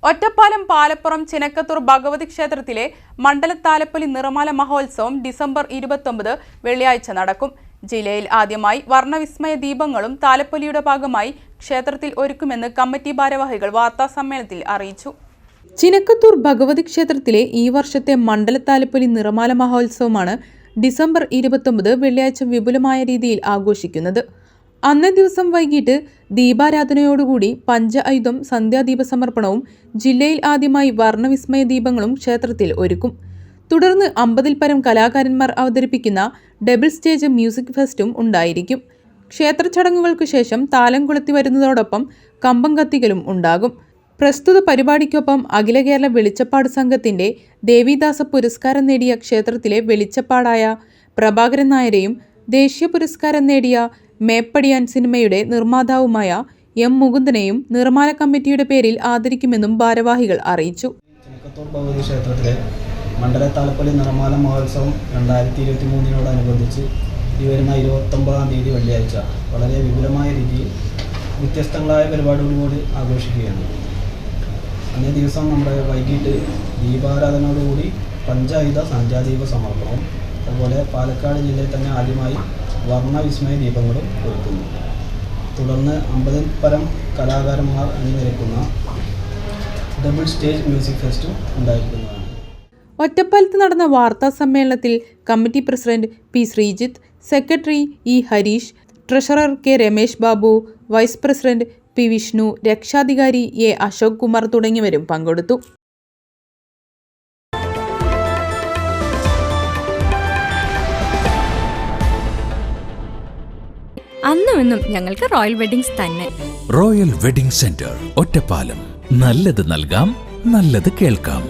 ഒറ്റപ്പാലം പാലപ്പുറം ചിനക്കത്തൂർ ഭഗവതി ക്ഷേത്രത്തിലെ മണ്ഡലത്താലപ്പൊലി നിറമാല മഹോത്സവം ഡിസംബർ 29 വെള്ളിയാഴ്ച നടക്കും. ജില്ലയിൽ ആദ്യമായി വർണ്ണവിസ്മയ ദീപങ്ങളും താലപ്പൊലിയുടെ ഭാഗമായി ക്ഷേത്രത്തിൽ ഒരുക്കുമെന്ന് കമ്മിറ്റി ഭാരവാഹികൾ വാർത്താസമ്മേളനത്തിൽ അറിയിച്ചു. ചിനക്കത്തൂർ ഭഗവതി ക്ഷേത്രത്തിലെ ഈ വർഷത്തെ മണ്ഡലത്താലപ്പൊലി നിറമാല മഹോത്സവമാണ് ഡിസംബർ 29 വെള്ളിയാഴ്ച വിപുലമായ രീതിയിൽ ആഘോഷിക്കുന്നത്. അന്നേ ദിവസം വൈകിട്ട് ദീപാരാധനയോടുകൂടി പഞ്ച-ആയുധം സന്ധ്യാദീപ സമർപ്പണവും ജില്ലയിൽ ആദ്യമായി വർണ്ണവിസ്മയ ദീപങ്ങളും ക്ഷേത്രത്തിൽ ഒരുക്കും. തുടർന്ന് 50-ൽ പരം കലാകാരന്മാർ അവതരിപ്പിക്കുന്ന ഡബിൾ സ്റ്റേജ് മ്യൂസിക് ഫെസ്റ്റും ഉണ്ടായിരിക്കും. ക്ഷേത്ര ചടങ്ങുകൾക്കു ശേഷം താലം കൊളുത്തി വരുന്നതോടൊപ്പം കമ്പം കത്തിക്കലും ഉണ്ടാകും. പ്രസ്തുത പരിപാടിക്കൊപ്പം അഖില കേരള വെളിച്ചപ്പാട് സംഘത്തിന്റെ ദേവിദാസ പുരസ്കാരം നേടിയ ക്ഷേത്രത്തിലെ വെളിച്ചപ്പാടായ പ്രഭാകരൻ നായരെയും ദേശീയ പുരസ്കാരം നേടിയ മേപ്പടിയാൻ സിനിമയുടെ നിർമ്മാതാവുമായ എം മുകുന്ദനെയും നിർമ്മാണ കമ്മിറ്റിയുടെ പേരിൽ ആദരിക്കുമെന്നും ഭാരവാഹികൾ അറിയിച്ചു. ചിനക്കത്തൂർ ഭഗവതി ക്ഷേത്രത്തിലെ മണ്ഡലത്താലപ്പൊലി നിറമാല മഹോത്സവം 2023 ഈ വരുന്ന 29-ാം തീയതി വെള്ളിയാഴ്ച വളരെ വിപുലമായ രീതിയിൽ വ്യത്യസ്തങ്ങളായ പരിപാടികളോട് ആഘോഷിക്കുകയാണ്. അന്നേ ദിവസം നമ്മുടെ വൈകിട്ട് ദീപാരാധനയോടുകൂടി പഞ്ചായുധ സന്ധ്യാദീപ സമർപ്പണവും അതുപോലെ പാലക്കാട് ജില്ലയിൽ തന്നെ ആദ്യമായി വർണ്ണവിസ്മയ ദീപങ്ങളും ഒരുക്കുന്നു. തുടർന്ന് 50-ൽ പരം കലാകാരന്മാർ അണിനിരക്കുന്ന ഡബിൾ സ്റ്റേജ് മ്യൂസിക് ഫെസ്റ്റും ഉണ്ടായിരിക്കുന്നതാണ്. ഒറ്റപ്പാലത്ത് നടന്ന വാർത്താ സമ്മേളനത്തിൽ committee president P Sreejith, secretary E Harish, treasurer K Ramesh Babu, vice president P Vishnu, രക്ഷാധികാരി എ അശോക് കുമാർ തുടങ്ങിയവരും പങ്കെടുത്തു. അന്നുമെന്നും ഞങ്ങൾക്ക് റോയൽ വെഡിങ്സ് തന്നെ. Royal wedding centre, Ottapalam. നല്ലത് നൽകാം, നല്ലത് കേൾക്കാം.